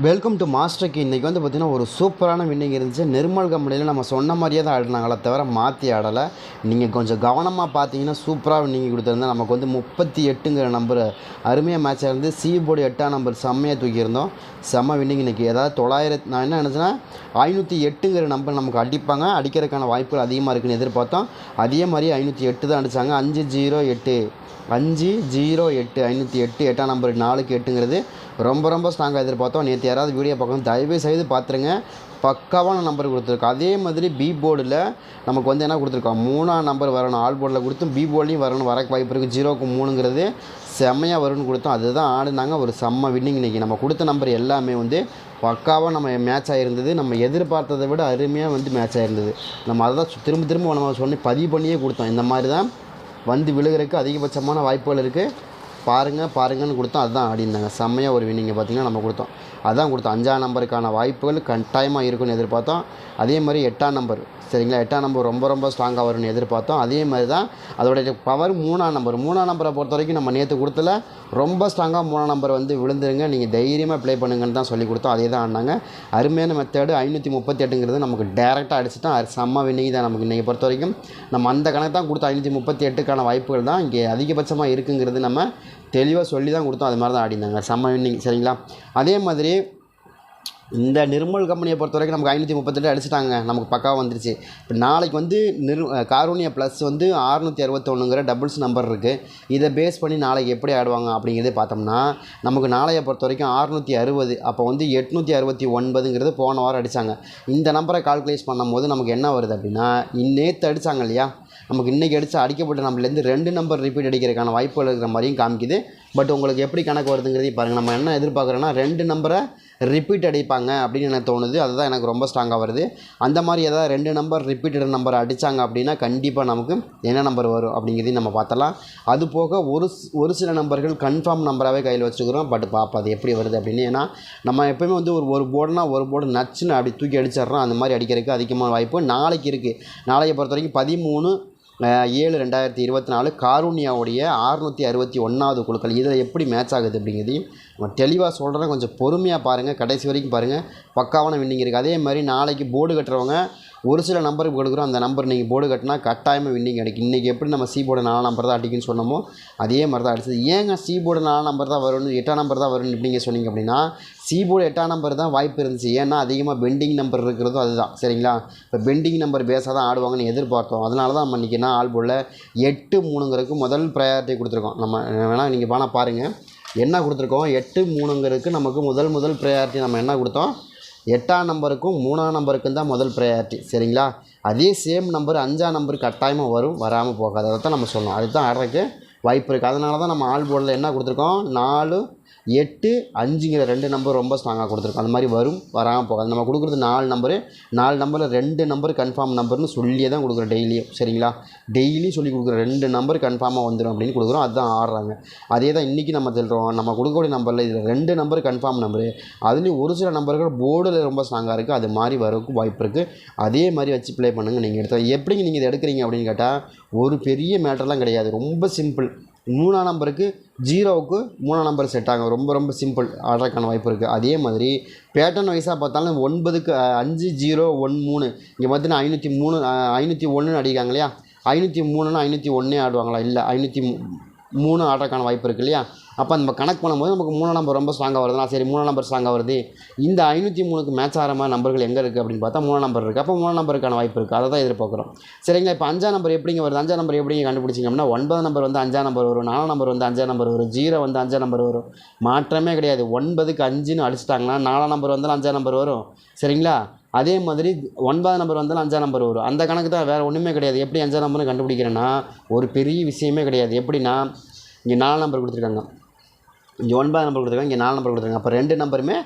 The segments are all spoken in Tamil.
வெல்கம் டு மாஸ்டருக்கு. இன்றைக்கி வந்து பார்த்திங்கன்னா ஒரு சூப்பரான வின்னிங் இருந்துச்சு. நிர்மல் கம்பெனியில் நம்ம சொன்ன மாதிரியே தான் ஆடினாங்களே தவிர மாற்றி ஆடலை. நீங்கள் கொஞ்சம் கவனமாக பார்த்தீங்கன்னா சூப்பராக வின்னிங் கொடுத்துருந்தேன். நமக்கு வந்து 38ங்கிற நம்பர் அருமையாக மேட்சாக இருந்து சி போர்டு 8ஆம் நம்பர் செம்மையாக தூக்கியிருந்தோம். செம்ம வின்னிங் இன்றைக்கி. ஏதாவது 900 நான் என்ன நினச்சேன்னா 508ங்கிற நம்பர் நமக்கு அடிப்பாங்க, அடிக்கிறதுக்கான வாய்ப்புகள் அதிகமாக இருக்குன்னு எதிர்பார்த்தோம். அதே மாதிரி 508 தான் அடித்தாங்க. 508 508 8ஆம் நம்பர் 4க்கு 8ங்கிறது ரொம்ப ஸ்ட்ராங்காக எதிர்பார்த்தோம். நேற்று யாராவது வீடியோ பார்க்கணும் தயவு செய்து பார்த்துருங்க. பக்காவான நம்பர் கொடுத்துருக்கோம். அதே மாதிரி பி போர்டில் நமக்கு வந்து என்ன கொடுத்துருக்கோம், 3ஆம் நம்பர் வரணும். ஆல் போர்டில் கொடுத்தும் பி போர்ட்லேயும் வரணும், வரக்கு வாய்ப்பு இருக்குது. 0க்கு 3ங்கிறது செம்மையாக வரும்னு கொடுத்தோம். அதுதான் ஆடுனாங்க. ஒரு செம்ம வின்னிங் இன்றைக்கி. நம்ம கொடுத்த நம்பர் எல்லாமே வந்து பக்காவாக நம்ம மேட்ச் ஆகிருந்தது. நம்ம எதிர்பார்த்ததை விட அருமையாக வந்து மேட்ச் ஆகிருந்தது. நம்ம அதை தான் திரும்ப நம்ம சொன்ன பதிவு பண்ணியே கொடுத்தோம். இந்த மாதிரி தான் வந்து விழுகிறதுக்கு அதிகபட்சமான வாய்ப்புகள் இருக்குது. பாருங்கன்னு கொடுத்தோம். அதுதான் ஆடினாங்க. செம்மையாக ஒரு வின்னிங்கை பார்த்திங்கன்னா நம்ம கொடுத்தோம். அதான் கொடுத்தோம். 5ஆம் நம்பருக்கான வாய்ப்புகள் கட்டாயமாக இருக்குன்னு எதிர்பார்த்தோம். அதே மாதிரி 8ஆம் நம்பர், சரிங்களா, 8ஆம் நம்பர் ரொம்ப ஸ்ட்ராங்காக வரும்னு எதிர்பார்த்தோம். அதே மாதிரி தான் அதோடைய பவர் 3ஆம் நம்பரை பொறுத்த வரைக்கும் நம்ம நேற்று கொடுத்தல ரொம்ப ஸ்ட்ராங்காக 3ஆம் நம்பர் வந்து விழுந்துருங்க, நீங்கள் தைரியமாக ப்ளே பண்ணுங்கன்னு தான் சொல்லி கொடுத்தோம். அதே தான் ஆடினாங்க. அருமையான மெத்தேடு. 538ங்கிறது நமக்கு டேரெக்டாக அடிச்சுட்டோம். செம்ம வின்னிங் தான் நமக்கு இன்றைக்கி பொறுத்த வரைக்கும். நம்ம அந்த கணக்கு தான் கொடுத்தோம். 538க்கான வாய்ப்புகள் தான் இங்கே அதிகபட்சமாக இருக்குங்கிறது நம்ம தெளிவாக சொல்லி தான் கொடுத்தோம். அது மாதிரி தான் ஆடினாங்க. செம்ம வின்னிங், சரிங்களா. அதே மாதிரி இந்த நிர்மல் கம்பெனியை பொறுத்த வரைக்கும் நமக்கு 538 அடிச்சிட்டாங்க. நமக்கு பக்காவாக வந்துருச்சு. இப்போ நாளைக்கு வந்து காரூனியா ப்ளஸ் வந்து 661ங்கிற டபுள்ஸ் நம்பர் இருக்குது. இதை பேஸ் பண்ணி நாளைக்கு எப்படி ஆடுவாங்க அப்படிங்கிறதே பார்த்தோம்னா, நமக்கு நாளையை பொறுத்த வரைக்கும் 660, அப்போ வந்து 869ங்கிறது போன வாரம் அடித்தாங்க. இந்த நம்பரை கால்குலேட் பண்ணும்போது நமக்கு என்ன வருது அப்படின்னா, நேற்று அடித்தாங்க இல்லையா, நமக்கு இன்றைக்கி அடிக்கப்பட்ட நம்பர்லேருந்து 2 நம்பர் ரிப்பீட் அடிக்கிறதுக்கான வாய்ப்புகள் இருக்கிற மாதிரியும் காமிக்குது. பட் உங்களுக்கு எப்படி கணக்கு வருதுங்கிறதையும் பாருங்கள். நம்ம என்ன எதிர்பார்க்குறோன்னா 2 நம்பரை ரிப்பீட் அடிப்பாங்க அப்படின்னு எனக்கு தோணுது. அதுதான் எனக்கு ரொம்ப ஸ்ட்ராங்காக வருது. அந்த மாதிரி ஏதாவது 2 நம்பர் ரிப்பீட்டட் நம்பர் அடித்தாங்க அப்படின்னா கண்டிப்பாக நமக்கு என்ன நம்பர் வரும் அப்படிங்கிறதையும் நம்ம பார்த்தலாம். அது போக ஒரு சில நம்பர்கள் கன்ஃபார்ம் நம்பராகவே கையில் வச்சுருக்கிறோம். பட் பார்ப்போம் அது எப்படி வருது அப்படின்னு. ஏன்னா நம்ம எப்போயுமே வந்து ஒரு போர்டு நச்சுன்னு அப்படி தூக்கி அடிச்சிட்றோம். அந்த மாதிரி அடிக்கிறதுக்கு அதிகமான வாய்ப்பு நாளைக்கு இருக்குது. நாளையை பொறுத்த வரைக்கும் 13/7/2024 காரூனியாவுடைய 661வது குழுக்கள். இதில் எப்படி மேட்ச் ஆகுது அப்படிங்கிறதையும் நம்ம தெளிவாக சொல்கிறேன். கொஞ்சம் பொறுமையாக பாருங்கள், கடைசி வரைக்கும் பாருங்கள். பக்காவான வின்னிங் இருக்குது. அதே மாதிரி நாளைக்கு போர்டு கட்டுறவங்க ஒரு சில நம்பருக்கு கொடுக்குறோம். அந்த நம்பர் நீங்கள் போர்டு கட்டினா கட்டாயமாக வின்னிங் அடிக்கும். இன்றைக்கி எப்படி நம்ம சி போர்டு 4 நம்பர் தான் அடிக்குன்னு சொன்னோமோ அதே மாதிரி தான் அடிச்சது. ஏங்க சி போர்டு 4 நம்பர் தான் வரும்னு 8ஆம் நம்பர் தான் வரும்னு இப்படிங்க சொன்னீங்க அப்படின்னா, சி போர்டு 8ஆம் நம்பர் தான் வாய்ப்பு இருந்துச்சு. ஏன்னா அதிகமாக பெண்டிங் நம்பர் இருக்கிறதும் அதுதான், சரிங்களா. இப்போ பெண்டிங் நம்பர் பேஸாக தான் ஆடுவாங்கன்னு எதிர்பார்த்தோம். அதனால தான் நம்ம இன்றைக்கி ஆல் போர்டில் 8-3ங்கிறதுக்கு முதல் ப்ரையாரிட்டி கொடுத்துருக்கோம். நம்ம வேணால் நீங்கள் வேணால் பாருங்கள் என்ன கொடுத்துருக்கோம். 8-3ங்கிறதுக்கு நமக்கு முதல் ப்ரையாரிட்டி நம்ம என்ன கொடுத்தோம், 8ஆம் நம்பருக்கும் 3ஆம் நம்பருக்கும் தான் முதல் ப்ரையாரிட்டி, சரிங்களா. அதே சேம் நம்பர் 5ஆம் நம்பர் கட்டாயமாக வரும், வராமல் போகாது. அதை தான் நம்ம சொல்லணும். அதுதான் ஆடுறதுக்கு வாய்ப்பு இருக்குது. அதனால தான் நம்ம ஆல் போர்டில் என்ன கொடுத்துருக்கோம், 4, 8, 5ங்கிற 2 நம்பர் ரொம்ப ஸ்ட்ராங்காக கொடுத்துருக்கோம். அந்த மாதிரி வரும், வராமல் போகாது. நம்ம கொடுக்குறது 4 நம்பரில் 2 நம்பர் கன்ஃபார்ம் நம்பர்னு சொல்லியே தான் கொடுக்குறோம் டெய்லியும், சரிங்களா. டெய்லியும் சொல்லி கொடுக்குறோம் 2 நம்பர் கன்ஃபார்மாக வந்துடும் அப்படின்னு கொடுக்குறோம். அதுதான் ஆடுறாங்க. அதே தான் இன்றைக்கி நம்ம சொல்கிறோம். நம்ம கொடுக்கக்கூடிய நம்பரில் இதில் 2 நம்பர் கன்ஃபார்ம் நம்பரு, அதுலேயும் ஒரு சில நம்பர்கள் போர்டில் ரொம்ப ஸ்ட்ராங்காக இருக்குது. அது மாதிரி வரக்கும் வாய்ப்பு இருக்குது. அதே மாதிரி வச்சு ப்ளே பண்ணுங்கள். நீங்கள் எடுத்தால் எப்படிங்க நீங்கள் இதை எடுக்கிறீங்க அப்படின்னு கேட்டால் ஒரு பெரிய மேட்டர்லாம் கிடையாது. ரொம்ப சிம்பிள். 3ஆம் நம்பருக்கு 0க்கு 3ஆம் நம்பர் செட் ஆகும். ரொம்ப சிம்பிள் ஆடுறதுக்கான வாய்ப்பு இருக்குது. அதே மாதிரி பேட்டர்ன் வைஸாக பார்த்தாலும் 9க்கு 5 0 1 3 இங்கே பார்த்தீங்கன்னா 501 அடிக்கிறாங்க இல்லையா. 503ன்னா 501 ஆடுவாங்களா, இல்லை 503 ஆடுறதுக்கான வாய்ப்பு இருக்குது இல்லையா. அப்போ நம்ம கணக்கு பண்ணும்போது நமக்கு 3ஆம் நம்பர் ரொம்ப ஸ்ட்ராங்காக வருதுன்னா சரி 3ஆம் நம்பர் ஸ்ட்ராங்காக வருது. இந்த 503க்கு மேட்ச் ஆகிற மாதிரி நம்பர்கள் எங்கே இருக்குது அப்படின்னு பார்த்தா 3ஆம் நம்பர் இருக்குது. அப்போ 3ஆம் நம்பருக்கான வாய்ப்பு இருக்குது. அதை தான் எதிர்பார்க்குறோம், சரிங்களா. இப்போ 5ஆம் நம்பர் எப்படிங்க வருது, 5ஆம் நம்பர் எப்படிங்க கண்டுபிடிச்சிங்க அப்படின்னா 9ஆம் நம்பர் வந்து 5ஆம் நம்பர் வரும், 4ஆம் நம்பர் வந்து 5ஆம் நம்பர் வரும், 0 வந்து 5ஆம் நம்பர் வரும். மாற்றமே கிடையாது. 9க்கு 5ன்னு அடிச்சிட்டாங்கன்னா 4ஆம் நம்பர் வந்தாலும் 5ஆம் நம்பர் வரும், சரிங்களா. அதே மாதிரி 9ஆம் நம்பர் வந்தாலும் 5ஆம் நம்பர் வரும். அந்த கணக்கு தான், வேறு ஒன்றுமே கிடையாது. எப்படி 5ஆம் நம்பர்னு கண்டுபிடிக்கிறேன்னா ஒரு பெரிய விஷயமே கிடையாது. எப்படின்னா இங்கே 4 நம்பர் கொடுத்துருக்காங்க, இங்கே 9ஆம் நம்பர் கொடுத்துருக்காங்க, இங்கே 4 நம்பர் கொடுத்துருக்காங்க. அப்போ 2 நம்பருமே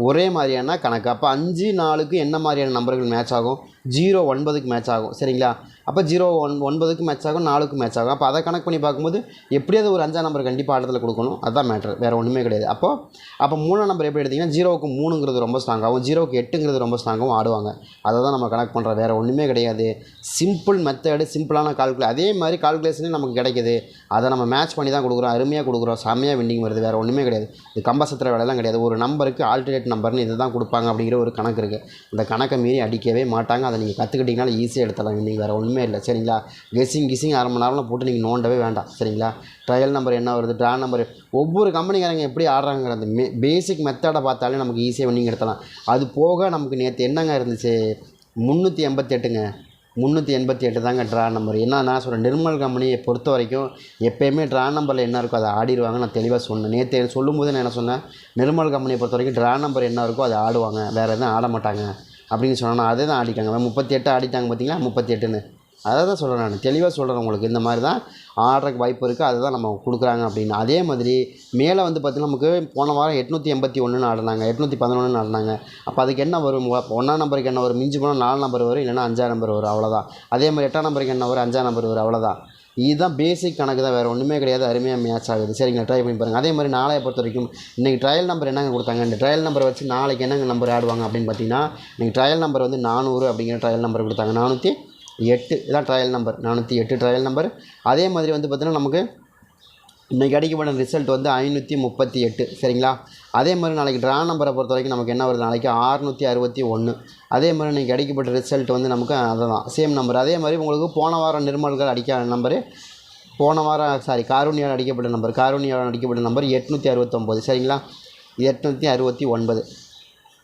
ஒரே மாதிரியான கணக்கு. அப்போ 5 4க்கு என்ன மாதிரியான நம்பர்கள் மேட்ச் ஆகும், 0 9க்கு மேட்ச் ஆகும், சரிங்களா. அப்போ 0 9க்கு மேட்ச் ஆகும், 4க்கு மேட்ச் ஆகும். அப்போ அதை கணக்கு பண்ணி பார்க்கும்போது எப்படியாவது ஒரு 5ஆம் நம்பர் கண்டிப்பாக ஆட்டத்தில் கொடுக்கணும். அதுதான் மேட்ரு, வேறு ஒன்றுமே கிடையாது. அப்போ 3ஆம் நம்பர் எப்படி எடுத்திங்கன்னா 0க்கு 3ங்கிறது ரொம்ப ஸ்ட்ராங்காகவும் 0க்கு 8ங்கிறது ரொம்ப ஸ்ட்ராங்காகவும் ஆடுவாங்க. அதை தான் நம்ம கணக்கு பண்ணுறோம், வேறு ஒன்றுமே கிடையாது. சிம்பிள் மெத்தடு, சிம்பிளான அதே மாதிரி கால்குலேஷனே நமக்கு கிடைக்கிது. அதை நம்ம மேட்ச் பண்ணி தான் கொடுக்குறோம், அருமையாக கொடுக்குறோம், செம்மையாக வின்னிங் வருது, வேறு ஒன்றுமே கிடையாது. இது கம்பசத்திர வேலையெல்லாம் கிடையாது. ஒரு நம்பருக்கு ஆல்டர்னேட் நம்பர்னு இது தான் கொடுப்பாங்க அப்படிங்கிற ஒரு கணக்கு இருக்குது. இந்த கணக்கை மீறி அடிக்கவே மாட்டாங்க. அதை நீங்கள் கற்றுக்கிட்டிங்கனால ஈஸியாக எடுத்துடலாம் வின்னிங், வேறு ஒன்றுமே இல்லை. சரிங்களா? கிசிங் அரை மணி நேரம்லாம் போட்டு நீங்கள் நோண்டவே வேண்டாம். சரிங்களா? ட்ரையல் நம்பர் என்ன வருது, ட்ரா நம்பர், ஒவ்வொரு கம்பெனிக்காரங்க எப்படி ஆடுறாங்கிற அந்த பேசிக் மெத்தடை பார்த்தாலே நமக்கு ஈஸியாக வின்னிங் எடுத்தலாம். அது போக நமக்கு நேற்று என்னங்க இருந்துச்சு, 388ங்க, 388 தாங்க ட்ரா நம்பர். என்ன நான் சொல்கிறேன், நிர்மல் கம்பெனியை பொறுத்த வரைக்கும் எப்போயுமே ட்ரா நம்பரில் என்ன இருக்கோ அதை ஆடிடுவாங்க. நான் தெளிவாக சொன்னேன் நேற்று சொல்லும்போது. நான் என்ன சொன்னேன், நிர்மல் கம்பெனியை பொறுத்த வரைக்கும் ட்ரா நம்பர் என்ன இருக்கோ அதை ஆடுவாங்க, வேறு எதுவும் ஆட மாட்டாங்க அப்படின்னு சொன்னேன். அதே தான் ஆடிட்டாங்க. 38 ஆடிட்டாங்க பார்த்தீங்களா, 38ன்னு. அதை தான் சொல்கிறேன், நான் தெளிவாக சொல்கிறேன் உங்களுக்கு. இந்த மாதிரி தான் ஆடுறதுக்கு வாய்ப்பு இருக்குது, அதுதான் நம்ம கொடுக்குறாங்க அப்படின்னு. அதே மாதிரி மேலே வந்து பார்த்திங்கன்னா நமக்கு போன வாரம் 881ன்னு ஆடினாங்க, 811ன்னு ஆடினாங்க. அப்போ அதுக்கு என்ன வரும், 1ஆம் நம்பருக்கு என்ன வரும், மிஞ்சி போனால் 4 நம்பர் வரும், இல்லைனா 5ஆம் நம்பர் வரும், அவ்வளோதான். அதே மாதிரி 8ஆம் நம்பருக்கு என்ன வரும், 5ஆம் நம்பர் வரும், அவ்வளோதான். இதுதான் பேசிக் கணக்கு தான், வேறு ஒன்றுமே கிடையாது. அருமையாக மேட்ச் ஆகுது. சரிங்களா? ட்ரை பண்ணி பாருங்கள். அதே மாதிரி நாளையை பொறுத்த வரைக்கும் இன்றைக்கி ட்ரையல் நம்பர் என்னங்க கொடுத்தாங்க, இந்த ட்ரையல் நம்பரை வச்சு நாளைக்கு என்னங்க நம்பர் ஆடுவாங்க அப்படின்னு பார்த்தீங்கன்னா, இன்றைக்கி ட்ரையல் நம்பர் வந்து 400 அப்படிங்கிற ட்ரையல் நம்பர் கொடுத்தாங்க. 408 இதான் ட்ரையல் நம்பர், 408 ட்ரையல் நம்பர். அதே மாதிரி வந்து பார்த்திங்கன்னா நமக்கு இன்றைக்கி அடிக்கப்பட்ட ரிசல்ட் வந்து 538. சரிங்களா? அதே மாதிரி நாளைக்கு ட்ரா நம்பரை பொறுத்த வரைக்கும் நமக்கு என்ன வருது, நாளைக்கு 661. அதே மாதிரி இன்றைக்கி அடிக்கப்பட்ட ரிசல்ட் வந்து நமக்கு அதுதான் சேம் நம்பர். அதே மாதிரி உங்களுக்கு போன வாரம் நிர்மல்கள் அடிக்க நம்பரு, போன வாரம் காரூணியால் அடிக்கப்பட்ட நம்பர், காரூணியால் அடிக்கப்பட்ட நம்பர் 869. சரிங்களா? 869.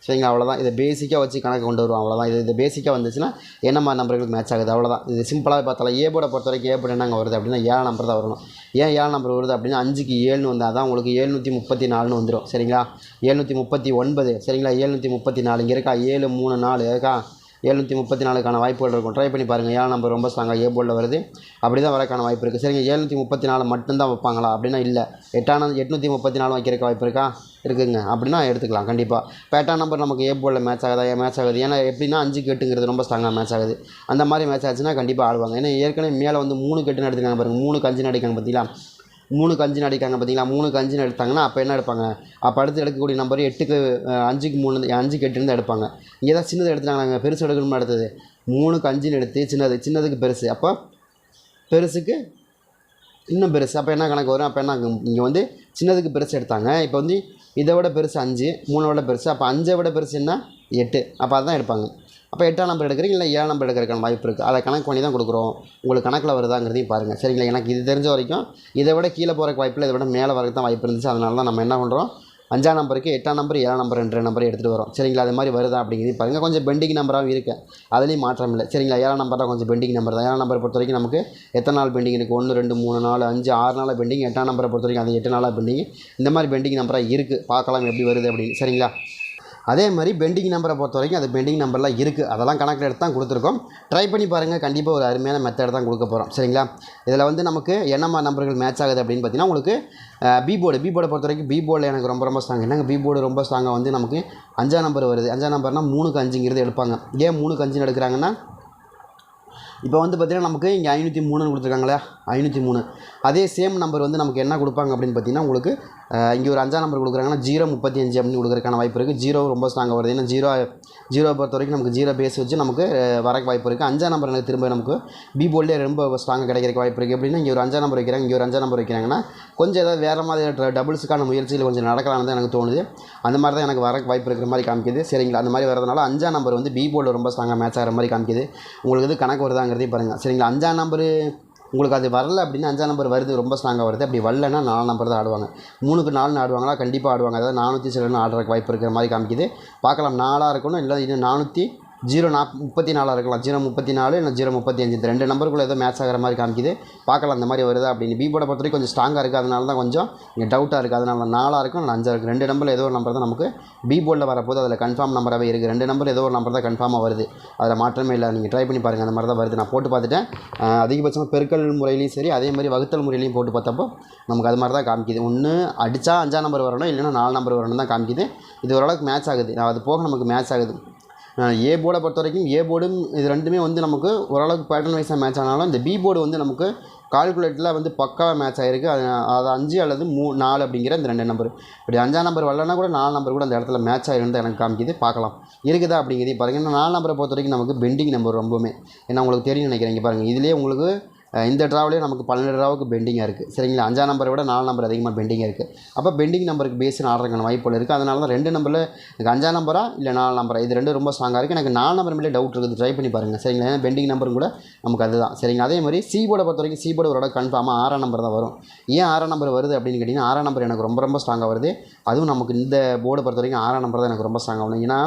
சரிங்களா? அவ்வளோதான். இதை பேசிக்காக வச்சு கணக்கு கொண்டு வருவோம், அவ்வளோதான். இது பேசிக்காக வந்துச்சுன்னா என்னம்மா நம்பர்களுக்கு மேட்ச் ஆகுது, அவ்வளோதான். இது சிம்பிளாக பார்த்தாலும் ஏ போர்டை பொறுத்த வரைக்கும் ஏ போர்டு என்னங்க வருது அப்படின்னா 7 நம்பர் தான் வரணும். ஏன் 7 நம்பர் வருது அப்படின்னா 5க்கு 7ன்னு வந்தால் தான் உங்களுக்கு 734ன்னு வந்துடும். சரிங்களா? 739. சரிங்களா? 734 இங்கே இருக்கா, 734 இருக்கா, 734க்கான வாய்ப்புகள் இருக்கும். ட்ரை பண்ணி பாருங்கள். 7 நம்பர் ரொம்ப ஸ்ட்ராங்காக ஏ போர்டில் வருது, அப்படி தான் வரக்கான வாய்ப்பு இருக்குது. சரிங்க? 734 மட்டும்தான் வைப்பாங்களா அப்படின்னா இல்லை, 834 வைக்கிறதுக்கு வாய்ப்பு இருக்கா, இருக்குதுங்க. அப்படின்னா எடுத்துக்கலாம் கண்டிப்பாக. இப்போ 8ஆம் நம்பர் நமக்கு ஏ போர்டில் மேட்ச் ஆகுது. ஏன்னா எப்படின்னா 5க்கு 8ங்கிறது ரொம்ப ஸ்ட்ராங்காக மேட்ச் ஆகுது. அந்த மாதிரி மேட்ச் ஆச்சுன்னா கண்டிப்பாக ஆடுவாங்க. ஏன்னா ஏற்கனவே மேலே வந்து 3க்கு 8ன்னு எடுத்துக்காங்க பாருங்கள், 3க்கு 5ன்னு அடிக்காங்க பார்த்தீங்களா, 3க்கு 5ன்னு அடிக்காங்க பார்த்தீங்களா, 3க்கு 5ன்னு எடுத்தாங்கன்னா அப்போ என்ன எடுப்பாங்க, அப்போ அடுத்து எடுக்கக்கூடிய நம்பர் 8க்கு 5க்கு 3 5க்கு 8 எடுப்பாங்க. இங்கே தான் சின்னது எடுத்துட்டாங்க, பெருசு எடுக்கணும்னு அடுத்தது 3க்கு 5ன்னு எடுத்து சின்னதுக்கு பெருசு, அப்போ பெருசுக்கு இன்னும் பெருசு, அப்போ என்ன கணக்கு வரும், அப்போ என்ன இங்கே வந்து சின்னதுக்கு பெருசு எடுத்தாங்க. இப்போ வந்து இதை விட பெருசு 5, 3 விட பெருசு, அப்போ 5 விட பெருசு என்ன 8, அப்போ அதுதான் எடுப்பாங்க. அப்போ 8ஆம் நம்பர் எடுக்கிறீங்க, இல்லை 7ஆம் நம்பர் எடுக்கிறதுக்கான வாய்ப்பு இருக்குது. அதை கணக்கு பண்ணி தான் கொடுக்குறோம். உங்களுக்கு கணக்கில் வருதாங்கிறதையும் பாருங்கள். சரிங்களா? எனக்கு இது தெரிஞ்ச வரைக்கும் இதை விட கீழே போகிறக்கு வாய்ப்பு இல்லை, இதை விட மேலே வரக்கு தான் வாய்ப்பு இருந்துச்சு. அதனால தான் நம்ம என்ன பண்ணுறோம், 5ஆம் நம்பருக்கு 8ஆம் நம்பர் 7ஆம் நம்பர் 2 நம்பரை எடுத்துகிட்டு வரோம். சரிங்களா? அது மாதிரி வருதா அப்படிங்கிறதையும் பாருங்கள். கொஞ்சம் பெண்டிங் நம்பராகவும் இருக்குது, அதுலேயும் மாற்றம் இல்லை. சரிங்களா? 7ஆம் நம்பர் தான் கொஞ்சம் பெண்டிங் நம்பர் தான். 7ஆம் நம்பரை பொறுத்த வரைக்கும் நமக்கு எத்தனை நாள் பெண்டிங் இருக்குது, 1 2 3 4 5 6 நாளாக பெண்டிங். 8ஆம் நம்பரை பொறுத்த வரைக்கும் அது 8 நாளாக பெண்டிங். இந்த மாதிரி பெண்டிங் நம்பராக இருக்குது, பார்க்கலாம் எப்படி வருது அப்படின்னு. சரிங்களா? அதே மாதிரி பெண்டிங் நம்பரை பொறுத்த வரைக்கும் அது பெண்டிங் நம்பர்லாம் இருக்குது, அதெல்லாம் கணக்கில் எடுத்து தான் கொடுத்துருக்கோம். ட்ரை பண்ணி பாருங்கள், கண்டிப்பாக ஒரு அருமையான மெத்தட் தான் கொடுக்க போகிறோம். சரிங்களா? இதில் வந்து நமக்கு என்னம்மா நம்பர்கள் மேட்ச் ஆகுது அப்படின்னு பார்த்தீங்கன்னா உங்களுக்கு பி போர்டை பொறுத்த வரைக்கும் பி போர்டில் எனக்கு ரொம்ப ஸ்ட்ராங். என்னங்க பி போர்டு ரொம்ப ஸ்ட்ராங்காக வந்து நமக்கு 5ஆம் நம்பர் வருது. 5ஆம் நம்பர்னால் 3க்கு 5ங்கிறது எடுப்பாங்க. ஏன் 3க்கு 5ன்னு எடுக்கிறாங்கன்னா, இப்போ வந்து பார்த்திங்கன்னா நமக்கு இங்கே 503ன்னு கொடுத்துருக்காங்களே, 503. அதே சேம் நம்பர் வந்து நமக்கு என்ன கொடுப்பாங்க அப்படின்னு பார்த்தீங்கன்னா உங்களுக்கு இங்கே ஒரு 5ஆம் நம்பர் கொடுக்குறாங்கன்னா 035 அப்படின்னு கொடுக்குறதுக்கான வாய்ப்பு இருக்குது. 0 ரொம்ப ஸ்ட்ராங்காக வருது. ஏன்னா 0 பொறுத்த வரைக்கும் நமக்கு 0 பேஸ் வச்சு நமக்கு வரக்கு வாய்ப்பு இருக்குது. 5ஆம் நம்பர் எனக்கு திரும்ப நமக்கு பி போர்டிலே ரொம்ப ஸ்ட்ராங்காக கிடைக்கிறக்கு வாய்ப்பு இருக்குது. எப்படின்னா இங்கே ஒரு 5ஆம் நம்பர் வைக்கிறாங்க, இங்கே ஒரு 5ஆம் நம்பர் வைக்கிறாங்கன்னா கொஞ்சம் ஏதாவது வேறு மாதிரி டபுள்ஸுக்கான முயற்சியில் கொஞ்சம் நடக்கலாம்னு தான் எனக்கு தோணுது. அந்த மாதிரி தான் எனக்கு வரக்கு வாய்ப்பு இருக்கிற மாதிரி காமிக்குது. சரிங்களா? அந்த மாதிரி வரதுனால 5ஆம் நம்பர் வந்து பி போர்டில் ரொம்ப ஸ்ட்ராங்காக மேட்ச் ஆகிற மாதிரி காமிக்குது. உங்களுக்கு இது கணக்கு வருதாங்கிறதையும் பாருங்கள். சரிங்களா? 5ஆம் நம்பர் உங்களுக்கு அது வரல அப்படின்னா 5ஆம் நம்பர் வருது, ரொம்ப ஸ்ட்ராங்காக வருது. அப்படி வரலன்னா 4 நம்பர் தான் ஆடுவாங்க. 3க்கு 4 ஆடுவாங்களா, கண்டிப்பாக ஆடுவாங்க. அதாவது 400 சிலன்னு ஆடுறதுக்கு வாய்ப்பு இருக்கிற மாதிரி காமிக்குது. பார்க்கலாம், 4ஆக இருக்கணும், இல்லை இது 34 இருக்கலாம், 034 இல்லை 035. இந்த 2 நம்பருக்குள்ளே ஏதோ மேட்ச் ஆகிற மாதிரி காமிக்குது. பார்க்கலாம் அந்த மாதிரி வருதா அப்படின்னு. பி போர்டை பொறுத்த வரைக்கும் கொஞ்சம் ஸ்ட்ராங்காக இருக்குது, அதனால தான் கொஞ்சம் இங்கே டவுட்டாக இருக்குது. அதனால 4ஆக இருக்கும், இல்லை 5ஆக இருக்குது. 2 நம்பரில் ஏதோ ஒரு நம்பர் தான் நமக்கு பி போர்டில் வரப்போது, அதில் கன்ஃபார்ம் நம்பராகவே இருக்குது. 2 நம்பர் ஏதோ ஒரு நம்பர் தான் கன்ஃபார்மாக வருது, அதில் மாற்றமே இல்லை. நீங்கள் ட்ரை பண்ணி பாருங்கள், அந்த மாதிரி தான் வருது. நான் போட்டு பார்த்துட்டேன். அதிகபட்சமாக பெருக்கல் முறையிலையும் சரி, அதே மாதிரி வகுத்தல் முறையிலையும் போட்டு பார்த்தப்போ நமக்கு அது மாதிரி தான் காமிக்குது. ஒன்று அடித்தா 5ஆம் நம்பர் வரணும், இல்லைன்னா 4 நம்பர் வரணும் தான் காமிக்குது. இது ஓரளவுக்கு மேட்ச் ஆகுது. அது போக நமக்கு மேட்ச் ஆகுது. ஏ போர்டை பொறுத்த வரைக்கும் ஏ போர்டும் இது ரெண்டுமே வந்து நமக்கு ஓரளவுக்கு பேட்டர்ன் வைஸாக மேட்ச் ஆனாலும் இந்த பி போர்டு வந்து நமக்கு கால்குலேட்டரில் வந்து பக்காவாக மேட்ச் ஆகிருக்கு. அது 5 அல்லது 4 அப்படிங்கிற இந்த 2 நம்பர். இப்படி 5ஆம் நம்பர் வரலன்னா கூட 4 நம்பர் கூட அந்த இடத்துல மேட்ச் ஆகிருந்து எனக்கு காமிக்குது. பார்க்கலாம் இருக்குதா அப்படிங்கிறதையும் பாருங்கள். ஏன்னா 4 நம்பரை பொறுத்த வரைக்கும் நமக்கு பெண்டிங் நம்பர் ரொம்பவுமே, ஏன்னா உங்களுக்கு தெரியும் நினைக்கிறேன். பாருங்கள் இதுலேயே உங்களுக்கு இந்த ட்ராவிலே நமக்கு 12 ட்ராவுக்கு பெண்டிங்காக இருக்குது சரிங்களா. 5ஆம் நம்பரை விட 4 நம்பர் அதிகமாக பெண்டிங்காக இருக்குது. அப்போ பெண்டிங் நம்பருக்கு பேஸ்டு ஆடுறதுக்கான வாய்ப்புகள் இருக்குது. அதனால தான் 2 நம்பரில் எனக்கு 5ஆம் நம்பரா இல்லை 4 நம்பரா இது 2 ரொம்ப ஸ்ட்ராங்காக இருக்குது. எனக்கு 4 நம்பர் மேலே டவுட் இருக்குது, ட்ரை பண்ணி பாருங்கள் சரிங்களா. ஏன்னா பெண்டிங் நம்பரும் கூட நமக்கு அதுதான் சரிங்களா. அதே மாதிரி சி போர்டை பொறுத்த வரைக்கும் சி போர்டு ஒரு கன்ஃபார்மாக 6ஆம் நம்பர் தான் வரும். ஏன் 6ஆம் நம்பர் வருது அப்படின்னு கேட்டிங்கன்னா 6ஆம் நம்பர் எனக்கு ரொம்ப ரொம்ப ஸ்ட்ராங்காக வருது. அதுவும் நமக்கு இந்த போர்டை பொறுத்த வரைக்கும் 6ஆம் நம்பர் தான் எனக்கு ரொம்ப ஸ்ட்ராங்காக வரும். ஏன்னா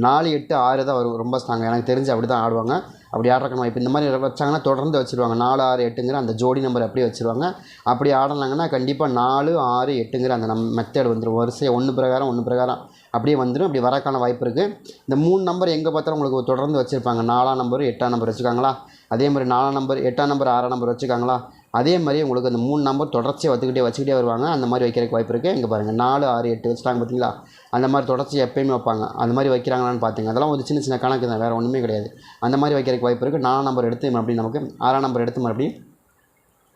4, 8, 6 தான் வரும் ரொம்ப ஸ்ட்ராங்காக எனக்கு தெரிஞ்சு. அப்படி தான் ஆடுவாங்க. அப்படி ஆடுறக்கணும் வாய்ப்பு இந்த மாதிரி வச்சாங்கன்னா தொடர்ந்து வச்சுருவாங்க. 4, 6, 8ங்கிற அந்த ஜோடி நம்பர் அப்படியே வச்சுருவாங்க. அப்படி ஆடினாங்கன்னா கண்டிப்பாக 4, 6, 8ங்கிற அந்த மெத்தேடு வந்துடும். வரிசையாக 1 பிரகாரம் 1 பிரகாரம் அப்படியே வந்துடும். அப்படி வரக்கான வாய்ப்பு இருக்குது. இந்த 3 நம்பர் எங்கே பார்த்தாலும் உங்களுக்கு தொடர்ந்து வச்சுருப்பாங்க. 4ஆம் நம்பர் 8ஆம் நம்பர் வச்சுருக்காங்களா, அதே மாதிரி 4ஆம் நம்பர் 8ஆம் நம்பர் 6ஆம் நம்பர் வச்சுருக்காங்களா, அதே மாதிரி உங்களுக்கு அந்த 3 நம்பர் தொடர்ச்சியாக வச்சுக்கிட்டே வருவாங்க. அந்த மாதிரி வைக்கிறதுக்கு வாய்ப்பு இருக்குது. இங்கே பாருங்கள் 4, 6, 8 வச்சுட்டாங்க பார்த்தீங்களா. அந்த மாதிரி தொடர்ச்சி எப்போயுமே வைப்பாங்க. அந்த மாதிரி வைக்கிறாங்களான்னு பார்த்துங்க. அதெல்லாம் ஒரு சின்ன சின்ன கணக்கு தான், வேறு ஒன்றுமே கிடையாது. அந்த மாதிரி வைக்கிறதுக்கு வாய்ப்பு இருக்குது. 4ஆம் நம்பர் எடுத்து மறுபடியும் நமக்கு 6ஆம் நம்பர் எடுத்து மறுபடியும்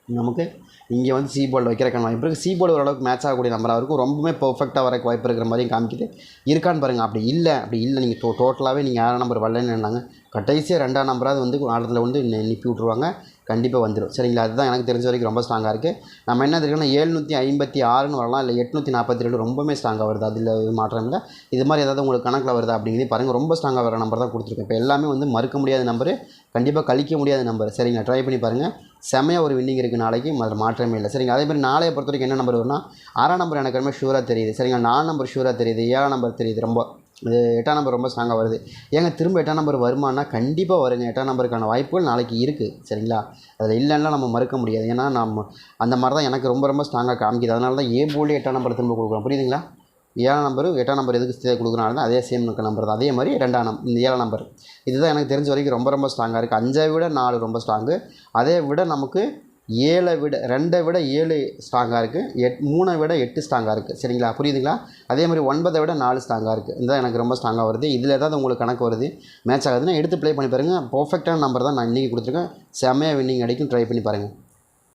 நமக்கு இங்கே வந்து சி போர்டில் வைக்கிறக்கான வாய்ப்பு இருக்குது. சி போர்டு ஓரளவுக்கு மேட்ச் ஆகக்கூடிய நம்பராக இருக்கும். ரொம்பவுமே பர்ஃபெக்டாக வரக்கு வாய்ப்பு இருக்கிற மாதிரியும் காமிக்குது. இருக்கான்னு பாருங்கள். அப்படி இல்லை நீங்கள் டோட்டலாகவே நீங்கள் 6ஆம் நம்பர் வரலன்னு என்னாங்க கடைசியாக 2ஆம் நம்பராவது வந்து ஆடத்தில் வந்து நிப்பி விட்ருவாங்க. கண்டிப்பாக வந்துடும் சரிங்களா. அதுதான் எனக்கு தெரிஞ்ச வரைக்கும் ரொம்ப ஸ்ட்ராங்காக இருக்குது. நம்ம என்ன தெரியும்னா 756ன்னு வரலாம், இல்லை 842 ரொம்பவே ஸ்ட்ராங்காக வருது. அதில் மாற்றம் இல்லை. இது மாதிரி ஏதாவது உங்களுக்கு கணக்கில் வருதா அப்படிங்கிறது பாருங்கள். ரொம்ப ஸ்ட்ராங்காக வர நம்பர் தான் கொடுத்துருக்கேன். இப்போ எல்லாமே வந்து மறுக்க முடியாத நம்பரு, கண்டிப்பாக கழிக்க முடியாத நம்பர் சரிங்களா. ட்ரை பண்ணி பாருங்கள். செமையாக ஒரு வின்னிங் இருக்குது நாளைக்கு, அதில் மாற்றமே இல்லை சரிங்களா. அதே மாதிரி நாளைய பொறுத்த வரைக்கும் என்ன நம்பர் வரும்னா 6ஆம் நம்பர் எனக்கு ரொம்ப ஷூராக தெரியுது சரிங்களா. 4 நம்பர் ஷூராக தெரியுது, 7ஆம் நம்பர் தெரியுது. ரொம்ப 8ஆம் நம்பர் ரொம்ப ஸ்ட்ராங்காக வருது. ஏங்க திரும்ப 8ஆம் நம்பர் வருமானா கண்டிப்பாக வருங்க. 8ஆம் நம்பருக்கான வாய்ப்புகள் நாளைக்கு இருக்குது சரிங்களா. அதில் இல்லைன்னா நம்ம மறுக்க முடியாது. ஏன்னா நம்ம அந்த மாதிரி தான் எனக்கு ரொம்ப ரொம்ப ஸ்ட்ராங்காக காமிக்குது. அதனால தான் ஏ போர்டில் 8ஆம் நம்பர் திரும்ப கொடுக்குறோம். புரியுதுங்களா. 7ஆம் நம்பர் 8ஆம் நம்பர் எதுக்கு கொடுக்குறாங்க அதே சேம் நம்பர் தான். அதே மாதிரி 2ஆம் நம்பர் இந்த 7ஆம் நம்பர் இதுதான் எனக்கு தெரிஞ்ச வரைக்கும் ரொம்ப ரொம்ப ஸ்ட்ராங்காக இருக்குது. 5ஐ விட 4 ரொம்ப ஸ்ட்ராங்கு. அதே விட நமக்கு 7ஐ விட 2ஐ விட 7 ஸ்ட்ராங்காக இருக்குது. 3ஐ விட 8 ஸ்ட்ராங்காக இருக்குது சரிங்களா. புரியுதுங்களா. அதே மாதிரி 9ஐ விட 4 ஸ்ட்ராங்காக இருக்குது. இதுதான் எனக்கு ரொம்ப ஸ்ட்ராங்காக வருது. இதில் ஏதாவது உங்களுக்கு கணக்கு வருது மேட்ச் ஆகுதுன்னா எடுத்து ப்ளே பண்ணி பாருங்கள். பர்ஃபெக்டான நம்பர் தான் நான் இன்றைக்கி கொடுத்துருக்கேன். செம்மையாக வின்னிங் அடிக்கும். ட்ரை பண்ணி பாருங்கள்.